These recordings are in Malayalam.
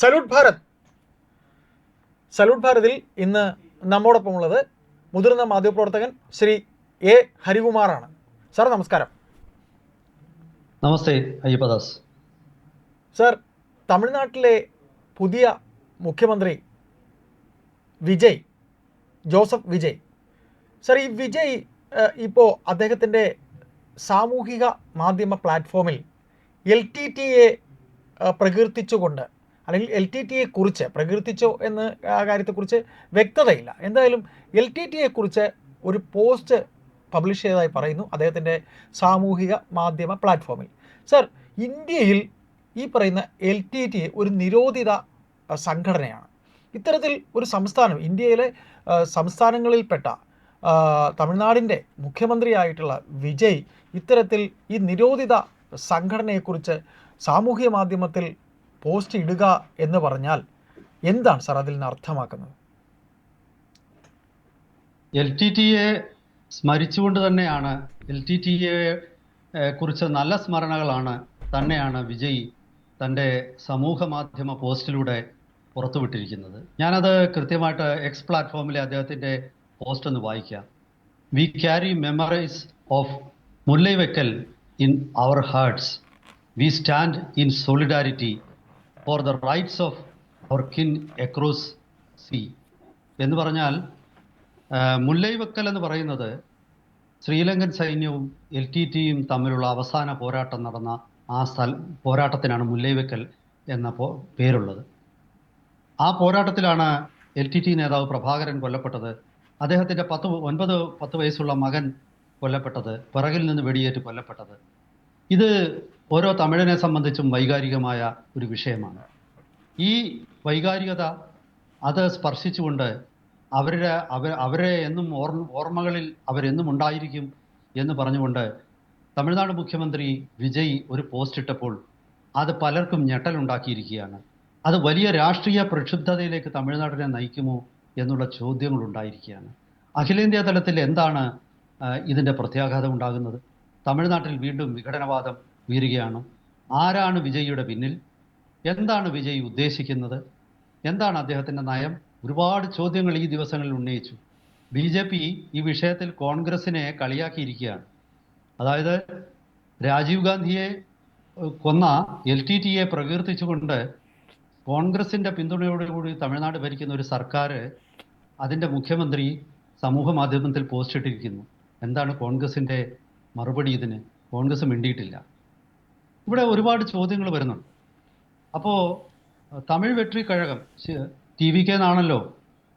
സല്യൂട്ട് ഭാരത്. സല്യൂട്ട് ഭാരതിൽ ഇന്ന് നമ്മോടൊപ്പമുള്ളത് മുതിർന്ന മാധ്യമപ്രവർത്തകൻ ശ്രീ എ ഹരികുമാറാണ്. സാർ നമസ്കാരം. നമസ്തേ അയ്യപ്പദാസ്. സാർ, തമിഴ്നാട്ടിലെ പുതിയ മുഖ്യമന്ത്രി വിജയ്, ജോസഫ് വിജയ്. സാർ, ഈ വിജയ് ഇപ്പോൾ അദ്ദേഹത്തിൻ്റെ സാമൂഹിക മാധ്യമ പ്ലാറ്റ്ഫോമിൽ LTTE പ്രകീർത്തിച്ചുകൊണ്ട്, അല്ലെങ്കിൽ LTTE കുറിച്ച്, പ്രകീർത്തിച്ചോ എന്ന് ആ കാര്യത്തെക്കുറിച്ച് വ്യക്തതയില്ല, എന്തായാലും LTTE കുറിച്ച് ഒരു പോസ്റ്റ് പബ്ലിഷ് ചെയ്തതായി പറയുന്നു അദ്ദേഹത്തിൻ്റെ സാമൂഹിക മാധ്യമ പ്ലാറ്റ്ഫോമിൽ. സർ, ഇന്ത്യയിൽ ഈ പറയുന്ന LTTE ഒരു നിരോധിത സംഘടനയാണ്. ഇത്തരത്തിൽ ഒരു സംസ്ഥാനം, ഇന്ത്യയിലെ സംസ്ഥാനങ്ങളിൽപ്പെട്ട തമിഴ്നാടിൻ്റെ മുഖ്യമന്ത്രിയായിട്ടുള്ള വിജയ് ഇത്തരത്തിൽ ഈ നിരോധിത സംഘടനയെക്കുറിച്ച് സാമൂഹ്യ മാധ്യമത്തിൽ പോസ്റ്റ് ഇടുക എന്ന് പറഞ്ഞാൽ എന്താണ് സാർ അതിൽ നിന്ന് അർത്ഥമാക്കുന്നത്? LTTE സ്മരിച്ചുകൊണ്ട് തന്നെയാണ്, LTTE കുറിച്ച് നല്ല സ്മരണകളാണ് തന്നെയാണ് വിജയ് തൻ്റെ സമൂഹ മാധ്യമ പോസ്റ്റിലൂടെ പുറത്തുവിട്ടിരിക്കുന്നത്. ഞാനത് കൃത്യമായിട്ട് എക്സ് പ്ലാറ്റ്ഫോമിലെ അദ്ദേഹത്തിൻ്റെ പോസ്റ്റ് ഒന്ന് വായിക്കാം. We carry memories of Mullivaikkal in our hearts. We stand in solidarity for the rights of our kin across sea എന്ന് പറഞ്ഞാൽ, മുല്ലൈവെക്കൽ എന്ന് പറയുന്നത് ശ്രീലങ്കൻ സൈന്യവും LTTEയും തമ്മിലുള്ള അവസാന പോരാട്ടം നടന്ന ആ പോരാട്ടത്തിനാണ് മുല്ലൈവെക്കൽ എന്ന പേരുള്ളത്. ആ പോരാട്ടത്തിലാണ് LTTE നേതാവ് പ്രഭാകരൻ കൊല്ലപ്പെട്ടത്. അദ്ദേഹത്തിൻ്റെ 9-10 വയസ്സുള്ള മകൻ കൊല്ലപ്പെട്ടത്, പിറകിൽ നിന്ന് വെടിയേറ്റ് കൊല്ലപ്പെട്ടത്. ഇത് ഓരോ തമിഴനെ സംബന്ധിച്ചും വൈകാരികമായ ഒരു വിഷയമാണ്. ഈ വൈകാരികത അത് സ്പർശിച്ചുകൊണ്ട് അവരെ എന്നും ഓർമ്മകളിൽ അവരെന്നും ഉണ്ടായിരിക്കും എന്ന് പറഞ്ഞുകൊണ്ട് തമിഴ്നാട് മുഖ്യമന്ത്രി വിജയ് ഒരു പോസ്റ്റ് ഇട്ടപ്പോൾ അത് പലർക്കും ഞെട്ടലുണ്ടാക്കിയിരിക്കുകയാണ്. അത് വലിയ രാഷ്ട്രീയ പ്രക്ഷുബ്ധതയിലേക്ക് തമിഴ്നാടിനെ നയിക്കുമോ എന്നുള്ള ചോദ്യങ്ങൾ ഉണ്ടായിരിക്കുകയാണ്. അഖിലേന്ത്യാ തലത്തിൽ എന്താണ് ഇതിൻ്റെ പ്രത്യാഘാതം ഉണ്ടാകുന്നത്? തമിഴ്നാട്ടിൽ വീണ്ടും വിഘടനവാദം ഉയരുകയാണ്. ആരാണ് വിജയിയുടെ പിന്നിൽ? എന്താണ് വിജയ് ഉദ്ദേശിക്കുന്നത്? എന്താണ് അദ്ദേഹത്തിൻ്റെ നയം? ഒരുപാട് ചോദ്യങ്ങൾ ഈ ദിവസങ്ങളിൽ ഉന്നയിച്ചു. BJP ഈ വിഷയത്തിൽ കോൺഗ്രസിനെ കളിയാക്കിയിരിക്കുകയാണ്. അതായത് രാജീവ് ഗാന്ധിയെ കൊന്ന LTTE പ്രകീർത്തിച്ചുകൊണ്ട് കോൺഗ്രസിൻ്റെ പിന്തുണയോടുകൂടി തമിഴ്നാട് ഭരിക്കുന്ന ഒരു സർക്കാർ, അതിൻ്റെ മുഖ്യമന്ത്രി സമൂഹ മാധ്യമത്തിൽ പോസ്റ്റ് ഇട്ടിരിക്കുന്നു. എന്താണ് കോൺഗ്രസിൻ്റെ മറുപടി ഇതിന്? കോൺഗ്രസ് മിണ്ടിയിട്ടില്ല. ഇവിടെ ഒരുപാട് ചോദ്യങ്ങൾ വരുന്നുണ്ട്. അപ്പോൾ തമിഴ് വെട്രി കഴകം, TVK എന്നാണല്ലോ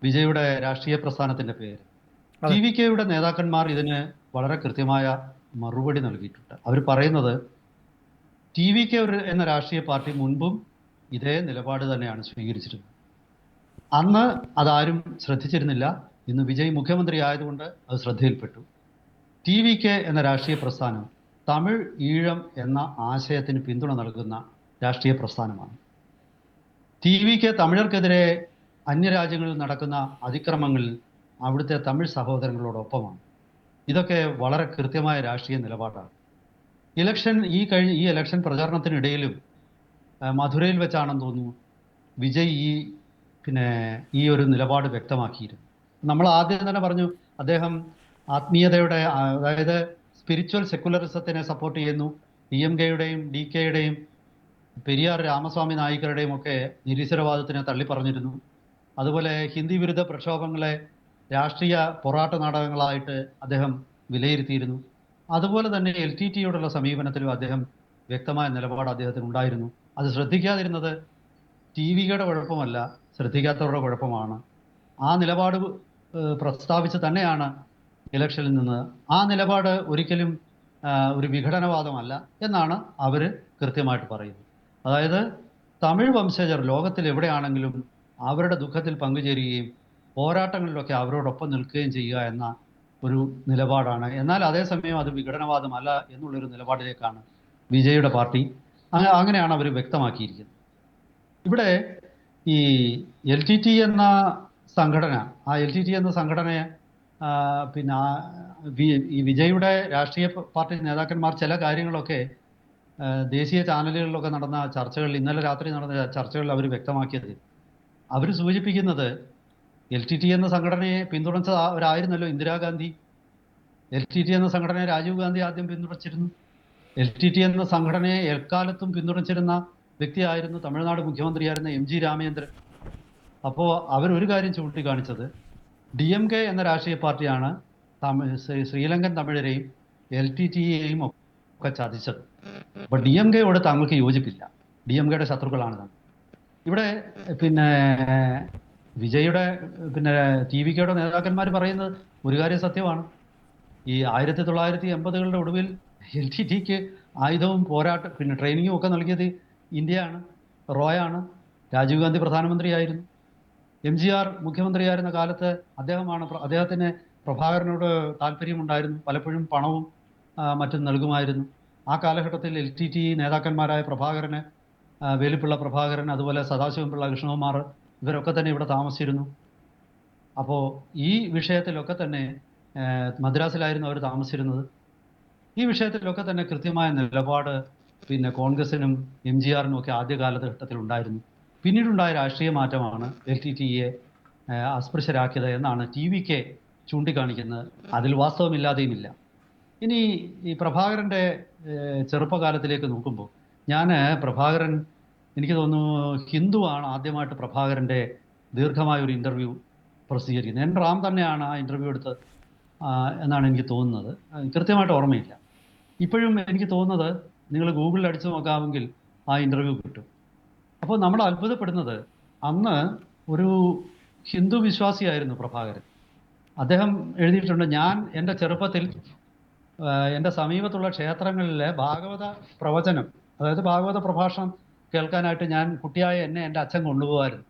വിജയുടെ രാഷ്ട്രീയ പ്രസ്ഥാനത്തിൻ്റെ പേര്. TVKയുടെ നേതാക്കന്മാർ ഇതിന് വളരെ കൃത്യമായ മറുപടി നൽകിയിട്ടുണ്ട്. അവർ പറയുന്നത് TVK എന്ന രാഷ്ട്രീയ പാർട്ടി മുൻപും ഇതേ നിലപാട് തന്നെയാണ് സ്വീകരിച്ചിരുന്നത്. അന്ന് അതാരും ശ്രദ്ധിച്ചിരുന്നില്ല. ഇന്ന് വിജയ് മുഖ്യമന്ത്രി ആയതുകൊണ്ട് അത് ശ്രദ്ധയിൽപ്പെട്ടു. TVK എന്ന രാഷ്ട്രീയ പ്രസ്ഥാനം തമിഴ് ഈഴം എന്ന ആശയത്തിന് പിന്തുണ നൽകുന്ന രാഷ്ട്രീയ പ്രസ്ഥാനമാണ്. TVK തമിഴർക്കെതിരെ അന്യരാജ്യങ്ങളിൽ നടക്കുന്ന അതിക്രമങ്ങളിൽ അവിടുത്തെ തമിഴ് സഹോദരങ്ങളോടൊപ്പമാണ്. ഇതൊക്കെ വളരെ കൃത്യമായ രാഷ്ട്രീയ നിലപാടാണ്. ഈ ഇലക്ഷൻ പ്രചാരണത്തിനിടയിലും മധുരയിൽ വെച്ചാണെന്ന് തോന്നുന്നു വിജയ് ഈ ഒരു നിലപാട് വ്യക്തമാക്കിയിരുന്നു. നമ്മൾ ആദ്യം തന്നെ പറഞ്ഞു, അദ്ദേഹം ആത്മീയതയുടെ, അതായത് സ്പിരിച്വൽ സെക്കുലറിസത്തിനെ സപ്പോർട്ട് ചെയ്യുന്നു. DMKയുടെയും DKയുടെയും പെരിയാർ രാമസ്വാമി നായിക്കരുടെയും ഒക്കെ നിരീശ്വരവാദത്തിനെ തള്ളിപ്പറഞ്ഞിരുന്നു. അതുപോലെ ഹിന്ദി വിരുദ്ധ പ്രക്ഷോഭങ്ങളെ രാഷ്ട്രീയ പോരാട്ട നാടകങ്ങളായിട്ട് അദ്ദേഹം വിലയിരുത്തിയിരുന്നു. അതുപോലെ തന്നെ LTTEയോടുള്ള സമീപനത്തിലും അദ്ദേഹം വ്യക്തമായ നിലപാട് അദ്ദേഹത്തിന് ഉണ്ടായിരുന്നു. അത് ശ്രദ്ധിക്കാതിരുന്നത് TVKയുടെ കുഴപ്പമല്ല, ശ്രദ്ധിക്കാത്തവരുടെ കുഴപ്പമാണ്. ആ നിലപാട് പ്രസ്താവിച്ച് തന്നെയാണ് ഇലക്ഷനിൽ നിന്ന്. ആ നിലപാട് ഒരിക്കലും ഒരു വിഘടനവാദമല്ല എന്നാണ് അവർ കൃത്യമായിട്ട് പറയുന്നത്. അതായത് തമിഴ് വംശജർ ലോകത്തിൽ എവിടെയാണെങ്കിലും അവരുടെ ദുഃഖത്തിൽ പങ്കുചേരുകയും പോരാട്ടങ്ങളിലൊക്കെ അവരോടൊപ്പം നിൽക്കുകയും ചെയ്യുക എന്ന ഒരു നിലപാടാണ്. എന്നാൽ അതേസമയം അത് വിഘടനവാദമല്ല എന്നുള്ളൊരു നിലപാടിലേക്കാണ് വിജയുടെ പാർട്ടി, അങ്ങനെയാണ് അവർ വ്യക്തമാക്കിയിരിക്കുന്നത്. ഇവിടെ ഈ LTTE എന്ന സംഘടന, ആ LTTE എന്ന സംഘടനയെ ഈ വിജയുടെ രാഷ്ട്രീയ പാർട്ടി നേതാക്കന്മാർ ചില കാര്യങ്ങളൊക്കെ ദേശീയ ചാനലുകളിലൊക്കെ നടന്ന ചർച്ചകളിൽ, ഇന്നലെ രാത്രി നടന്ന ചർച്ചകളിൽ അവർ വ്യക്തമാക്കിയത്, അവർ സൂചിപ്പിക്കുന്നത് LTT എന്ന സംഘടനയെ പിന്തുണച്ചവരായിരുന്നല്ലോ ഇന്ദിരാഗാന്ധി. LTT എന്ന സംഘടനയെ രാജീവ് ഗാന്ധി ആദ്യം പിന്തുണച്ചിരുന്നു. LTT എന്ന സംഘടനയെ എക്കാലത്തും പിന്തുണച്ചിരുന്ന വ്യക്തിയായിരുന്നു തമിഴ്നാട് മുഖ്യമന്ത്രിയായിരുന്ന MG രാമചന്ദ്രൻ. അപ്പോൾ അവരൊരു കാര്യം ചൂണ്ടിക്കാണിച്ചത്, DMK എന്ന രാഷ്ട്രീയ പാർട്ടിയാണ് ശ്രീലങ്കൻ തമിഴരെയും LTTയെയും ഒക്കെ ചതിച്ചത്. അപ്പോൾ DMKയോട് താങ്കൾക്ക് യോജിപ്പില്ല, DMKയുടെ ശത്രുക്കളാണ് താങ്കൾ. ഇവിടെ പിന്നെ വിജയുടെ TVKയുടെ നേതാക്കന്മാർ പറയുന്നത് ഒരു കാര്യം സത്യമാണ്. ഈ 1980കളുടെ ഒടുവിൽ LTTക്ക് ആയുധവും ട്രെയിനിങ്ങും ഒക്കെ നൽകിയത് ഇന്ത്യയാണ്, റോയാണ്. രാജീവ് ഗാന്ധി പ്രധാനമന്ത്രിയായിരുന്നു. MGR മുഖ്യമന്ത്രിയായിരുന്ന കാലത്ത് അദ്ദേഹത്തിന് പ്രഭാകരനോട് താല്പര്യമുണ്ടായിരുന്നു. പലപ്പോഴും പണവും മറ്റും നൽകുമായിരുന്നു. ആ കാലഘട്ടത്തിൽ LTT നേതാക്കന്മാരായ പ്രഭാകരന്, വേലുപ്പിള്ള പ്രഭാകരൻ, അതുപോലെ സദാശിവംപിള്ള കൃഷ്ണകുമാർ, ഇവരൊക്കെ തന്നെ ഇവിടെ താമസിച്ചിരുന്നു. അപ്പോൾ ഈ വിഷയത്തിലൊക്കെ തന്നെ മദ്രാസിലായിരുന്നു അവർ താമസിച്ചിരുന്നത്. ഈ വിഷയത്തിലൊക്കെ തന്നെ കൃത്യമായ നിലപാട് കോൺഗ്രസിനും MGRനും ഒക്കെ ആദ്യ കാലഘട്ടത്തിൽ ഉണ്ടായിരുന്നു. പിന്നീടുണ്ടായ രാഷ്ട്രീയ മാറ്റമാണ് LTTയെ അസ്പൃശ്യരാക്കിയത് എന്നാണ് TVK ചൂണ്ടിക്കാണിക്കുന്നത്. അതിൽ വാസ്തവമില്ലാതെയുമില്ല. ഇനി ഈ പ്രഭാകരൻ്റെ ചെറുപ്പകാലത്തിലേക്ക് നോക്കുമ്പോൾ, പ്രഭാകരൻ, എനിക്ക് തോന്നുന്നു ഹിന്ദുവാണ് ആദ്യമായിട്ട് പ്രഭാകരൻ്റെ ദീർഘമായ ഒരു ഇൻ്റർവ്യൂ പ്രസിദ്ധീകരിക്കുന്നത്. N. റാം തന്നെയാണ് ആ ഇൻ്റർവ്യൂ എടുത്തത് എന്നാണ് എനിക്ക് തോന്നുന്നത്. കൃത്യമായിട്ട് ഓർമ്മയില്ല. ഇപ്പോഴും എനിക്ക് തോന്നുന്നത് നിങ്ങൾ ഗൂഗിളിൽ അടിച്ചു നോക്കാമെങ്കിൽ ആ ഇൻ്റർവ്യൂ കിട്ടും. അപ്പോൾ നമ്മൾ അത്ഭുതപ്പെടുന്നത്, അന്ന് ഒരു ഹിന്ദു വിശ്വാസിയായിരുന്നു പ്രഭാകരൻ. അദ്ദേഹം എഴുതിയിട്ടുണ്ട്, ഞാൻ എൻ്റെ ചെറുപ്പത്തിൽ എൻ്റെ സമീപത്തുള്ള ക്ഷേത്രങ്ങളിലെ ഭാഗവത പ്രവചനം, അതായത് ഭാഗവത പ്രഭാഷണം കേൾക്കാനായിട്ട് ഞാൻ കുട്ടിയായ എന്നെ എൻ്റെ അച്ഛൻ കൊണ്ടുപോകായിരുന്നു.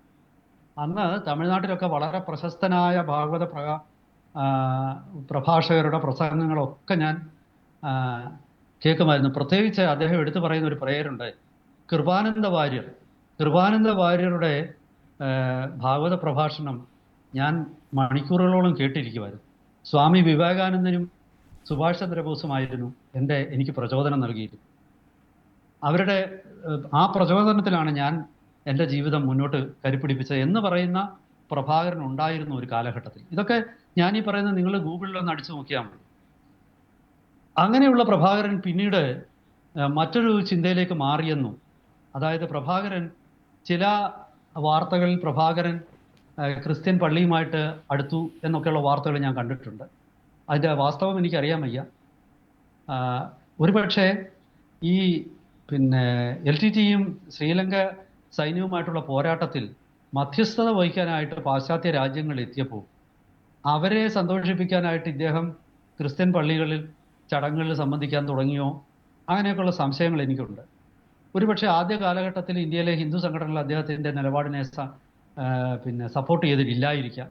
അന്ന് തമിഴ്നാട്ടിലൊക്കെ വളരെ പ്രശസ്തനായ ഭാഗവത പ്രഭാഷകരുടെ പ്രസംഗങ്ങളൊക്കെ ഞാൻ കേൾക്കുമായിരുന്നു. പ്രത്യേകിച്ച് അദ്ദേഹം എടുത്തു പറയുന്ന ഒരു പ്രേയരുണ്ട്, കൃപാനന്ദ വാര്യരുടെ ഭാഗവത പ്രഭാഷണം ഞാൻ മണിക്കൂറുകളോളം കേട്ടിരിക്കുമായിരുന്നു. സ്വാമി വിവേകാനന്ദനും സുഭാഷ് ചന്ദ്രബോസുമായിരുന്നു എനിക്ക് പ്രചോദനം നൽകിയിരുന്നു. അവരുടെ ആ പ്രചോദനത്തിലാണ് ഞാൻ എൻ്റെ ജീവിതം മുന്നോട്ട് കരുപിടിപ്പിച്ചത് എന്ന് പറയുന്ന പ്രഭാകരൻ ഉണ്ടായിരുന്നു ഒരു കാലഘട്ടത്തിൽ. ഇതൊക്കെ ഞാൻ ഈ പറയുന്നത് നിങ്ങൾ ഗൂഗിളിലൊന്ന് അടിച്ചു നോക്കിയാൽ മതി. അങ്ങനെയുള്ള പ്രഭാകരൻ പിന്നീട് മറ്റൊരു ചിന്തയിലേക്ക് മാറിയെന്നും, അതായത് പ്രഭാകരൻ ചില വാർത്തകളിൽ ക്രിസ്ത്യൻ പള്ളിയുമായിട്ട് അടുത്തു എന്നൊക്കെയുള്ള വാർത്തകൾ ഞാൻ കണ്ടിട്ടുണ്ട്. അതിൻ്റെ വാസ്തവം എനിക്കറിയാൻ വയ്യ. ഒരുപക്ഷെ ഈ LTTയും ശ്രീലങ്ക സൈന്യവുമായിട്ടുള്ള പോരാട്ടത്തിൽ മധ്യസ്ഥത വഹിക്കാനായിട്ട് പാശ്ചാത്യ രാജ്യങ്ങൾ എത്തിയപ്പോൾ അവരെ സന്തോഷിപ്പിക്കാനായിട്ട് ഇദ്ദേഹം ക്രിസ്ത്യൻ പള്ളികളിൽ ചടങ്ങുകളിൽ സംബന്ധിക്കാൻ തുടങ്ങിയോ, അങ്ങനെയൊക്കെയുള്ള സംശയങ്ങൾ എനിക്കുണ്ട്. ഒരുപക്ഷെ ആദ്യ കാലഘട്ടത്തിൽ ഇന്ത്യയിലെ ഹിന്ദു സംഘടനകൾ അദ്ദേഹത്തിൻ്റെ നിലപാടിനെ സപ്പോർട്ട് ചെയ്തിട്ടില്ലായിരിക്കാം.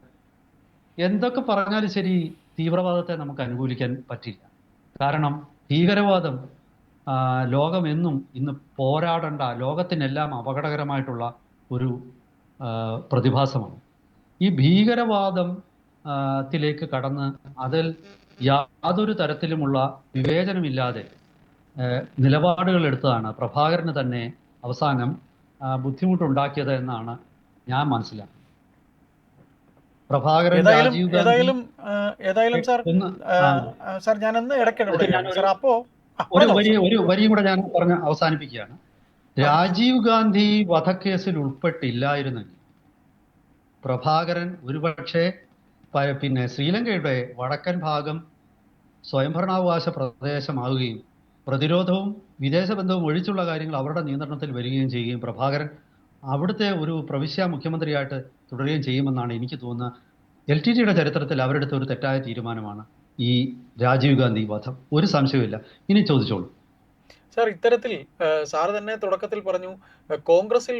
എന്തൊക്കെ പറഞ്ഞാലും ശരി, തീവ്രവാദത്തെ നമുക്ക് അനുകൂലിക്കാൻ പറ്റില്ല. കാരണം ഭീകരവാദം ലോകമെന്നും ഇന്ന് പോരാടേണ്ട, ലോകത്തിനെല്ലാം അപകടകരമായിട്ടുള്ള ഒരു പ്രതിഭാസമാണ്. ഈ ഭീകരവാദത്തിലേക്ക് കടന്ന് അതിൽ യാതൊരു തരത്തിലുമുള്ള വിവേചനമില്ലാതെ നിലപാടുകൾ എടുത്തതാണ് പ്രഭാകരന് തന്നെ അവസാനം ബുദ്ധിമുട്ടുണ്ടാക്കിയത് എന്നാണ് ഞാൻ മനസ്സിലാക്കുന്നത്. പ്രഭാകരൻ, രാജീവ് ഗാന്ധി, ഏതായാലും സാർ ഞാനൊന്ന് ഒരു വരിയും കൂടെ ഞാൻ പറഞ്ഞ് അവസാനിപ്പിക്കുകയാണ്. രാജീവ് ഗാന്ധി വധക്കേസിൽ ഉൾപ്പെട്ടില്ലായിരുന്നെങ്കിൽ പ്രഭാകരൻ ഒരുപക്ഷെ ശ്രീലങ്കയുടെ വടക്കൻ ഭാഗം സ്വയംഭരണാവകാശ പ്രദേശമാവുകയും പ്രതിരോധവും വിദേശ ബന്ധവും ഒഴിച്ചുള്ള കാര്യങ്ങൾ അവരുടെ നിയന്ത്രണത്തിൽ വരികയും ചെയ്യുകയും പ്രഭാകരൻ അവിടുത്തെ ഒരു പ്രവിശ്യ മുഖ്യമന്ത്രിയായിട്ട് തുടരുകയും ചെയ്യുമെന്നാണ് എനിക്ക് തോന്നുന്നത്. LTTയുടെ ചരിത്രത്തിൽ അവരെടുത്ത ഒരു തെറ്റായ തീരുമാനമാണ് ഈ രാജീവ് ഗാന്ധി വധം. ഒരു സംശയമില്ല. ഇനി ചോദിച്ചോളൂ സാർ. ഇത്തരത്തിൽ സാർ തന്നെ തുടക്കത്തിൽ പറഞ്ഞു, കോൺഗ്രസിൽ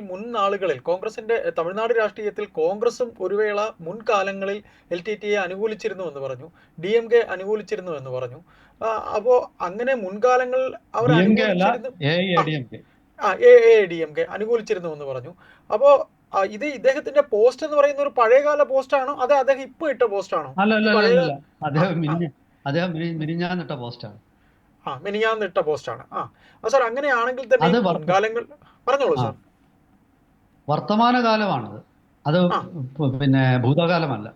കോൺഗ്രസിന്റെ തമിഴ്നാട് രാഷ്ട്രീയത്തിൽ കോൺഗ്രസും ഒരു വേള മുൻകാലങ്ങളിൽ LTTയെ അനുകൂലിച്ചിരുന്നു എന്ന് പറഞ്ഞു, DMK അനുകൂലിച്ചിരുന്നു എന്ന് പറഞ്ഞു. അപ്പോ അങ്ങനെ മുൻകാലങ്ങളിൽ അവർ AADMK അനുകൂലിച്ചിരുന്നു എന്ന് പറഞ്ഞു. അപ്പോ ഇത് ഇദ്ദേഹത്തിന്റെ പോസ്റ്റ് എന്ന് പറയുന്ന ഒരു പഴയകാല പോസ്റ്റാണോ, അതെ അദ്ദേഹം ഇപ്പൊ ഇട്ട പോസ്റ്റാണോ? അദ്ദേഹം മിനിഞ്ഞാന്നിട്ട പോസ്റ്റാണ്. മിനിഞ്ഞാന്ന് ഇട്ട പോസ്റ്റാണ്. സാർ അങ്ങനെയാണെങ്കിൽ തന്നെ അത് മുൻകാലങ്ങൾ പറഞ്ഞോളൂ ആ സാർ. വർത്തമാനകാലമാണത്. അത് ആ പിന്നെ ഭൂതകാലമല്ല.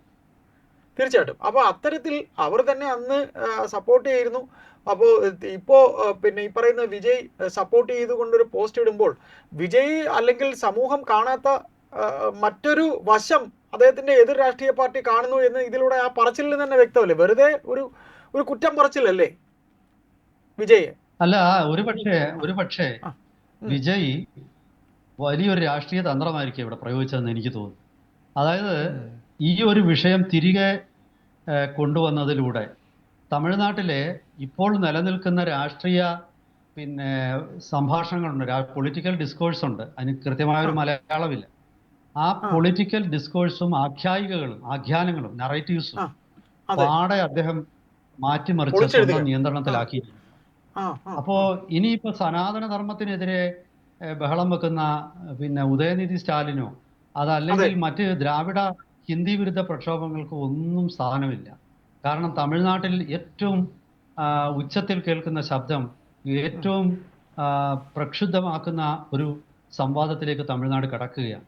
തീർച്ചയായിട്ടും. അപ്പോൾ അത്തരത്തിൽ അവർ തന്നെ അന്ന് സപ്പോർട്ട് ചെയ്തിരുന്നു. അപ്പോൾ ഇപ്പോ പിന്നെ ഈ പറയുന്ന വിജയ് സപ്പോർട്ട് ചെയ്തുകൊണ്ടൊരു പോസ്റ്റ് ഇടുമ്പോൾ വിജയ് അല്ലെങ്കിൽ സമൂഹം കാണാത്ത മറ്റൊരു വശം അദ്ദേഹത്തിന്റെ എതിർ രാഷ്ട്രീയ പാർട്ടി കാണുന്നു എന്ന് ഇതിലൂടെ ആ പറച്ചിലിൽ തന്നെ വ്യക്തമല്ലേ? വെറുതെ ഒരു ഒരു കുറ്റം പറച്ചിലല്ലേ വിജയ്? അല്ല, ഒരു പക്ഷേ വിജയ് വലിയൊരു രാഷ്ട്രീയ തന്ത്രമായിരിക്കും ഇവിടെ പ്രയോഗിച്ചതെന്ന് എനിക്ക് തോന്നുന്നു. അതായത് ഈ ഒരു വിഷയം തിരികെ കൊണ്ടുവന്നതിലൂടെ തമിഴ്നാട്ടിലെ ഇപ്പോൾ നിലനിൽക്കുന്ന രാഷ്ട്രീയ പിന്നെ സംഭാഷണങ്ങളുണ്ട്, പൊളിറ്റിക്കൽ ഡിസ്കോഴ്സ് ഉണ്ട്. അതിന് കൃത്യമായൊരു മലയാളമില്ല. ആ പൊളിറ്റിക്കൽ ഡിസ്കോഴ്സും ആഖ്യാനങ്ങളും നറേറ്റീവ്സും പാടെ അദ്ദേഹം മാറ്റിമറിച്ച് സ്വന്തം നിയന്ത്രണത്തിലാക്കി. അപ്പോ ഇനിയിപ്പോ സനാതന ധർമ്മത്തിനെതിരെ ബഹളം വെക്കുന്ന പിന്നെ ഉദയനിധി സ്റ്റാലിനോ അതല്ലെങ്കിൽ മറ്റ് ദ്രാവിഡ ഹിന്ദി വിരുദ്ധ പ്രക്ഷോഭങ്ങൾക്ക് ഒന്നും സ്ഥാനമില്ല. കാരണം തമിഴ്നാട്ടിൽ ഏറ്റവും ഉച്ചത്തിൽ കേൾക്കുന്ന ശബ്ദം, ഏറ്റവും പ്രക്ഷുബ്ധമാക്കുന്ന ഒരു സംവാദത്തിലേക്ക് തമിഴ്നാട് കടക്കുകയാണ്.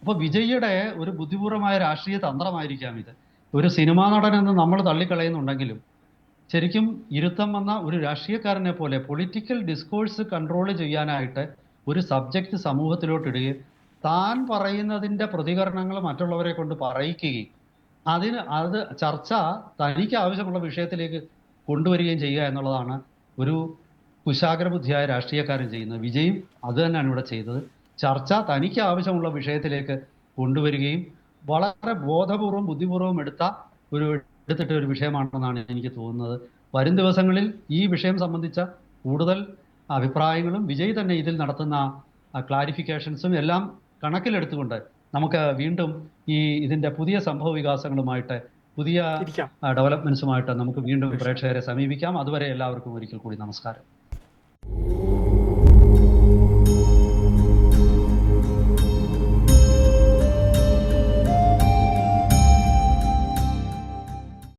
അപ്പോൾ വിജയിയുടെ ഒരു ബുദ്ധിപൂർവമായ രാഷ്ട്രീയ തന്ത്രമായിരിക്കാം ഇത്. ഒരു സിനിമാ നടനെന്ന് നമ്മൾ തള്ളിക്കളയുന്നുണ്ടെങ്കിലും ശരിക്കും ഇരുത്തം വന്ന ഒരു രാഷ്ട്രീയക്കാരനെ പോലെ പൊളിറ്റിക്കൽ ഡിസ്കോഴ്സ് കൺട്രോൾ ചെയ്യാനായിട്ട് ഒരു സബ്ജക്റ്റ് സമൂഹത്തിലോട്ടിടുകയും താൻ പറയുന്നതിൻ്റെ പ്രതികരണങ്ങൾ മറ്റുള്ളവരെ കൊണ്ട് പറയിക്കുകയും അത് ചർച്ച തനിക്ക് ആവശ്യമുള്ള വിഷയത്തിലേക്ക് കൊണ്ടുവരികയും ചെയ്യുക എന്നുള്ളതാണ് ഒരു കുശാഗ്രബുദ്ധിയായ രാഷ്ട്രീയക്കാരൻ ചെയ്യുന്നത്. വിജയും അത് തന്നെയാണ് ഇവിടെ ചെയ്തത്. ചർച്ച തനിക്ക് ആവശ്യമുള്ള വിഷയത്തിലേക്ക് കൊണ്ടുവരികയും വളരെ ബോധപൂർവം ബുദ്ധിപൂർവം എടുത്തിട്ട ഒരു വിഷയമാണെന്നാണ് എനിക്ക് തോന്നുന്നത്. വരും ദിവസങ്ങളിൽ ഈ വിഷയം സംബന്ധിച്ച കൂടുതൽ അഭിപ്രായങ്ങളും വിജയ് തന്നെ ഇതിൽ നടത്തുന്ന ക്ലാരിഫിക്കേഷൻസും എല്ലാം കണക്കിലെടുത്തുകൊണ്ട് നമുക്ക് വീണ്ടും ഇതിന്റെ പുതിയ സംഭവ വികാസങ്ങളുമായിട്ട്, പുതിയ ഡെവലപ്മെന്റ്സുമായിട്ട് നമുക്ക് വീണ്ടും പ്രേക്ഷകരെ സമീപിക്കാം. അതുവരെ എല്ലാവർക്കും ഒരിക്കൽ കൂടി നമസ്കാരം.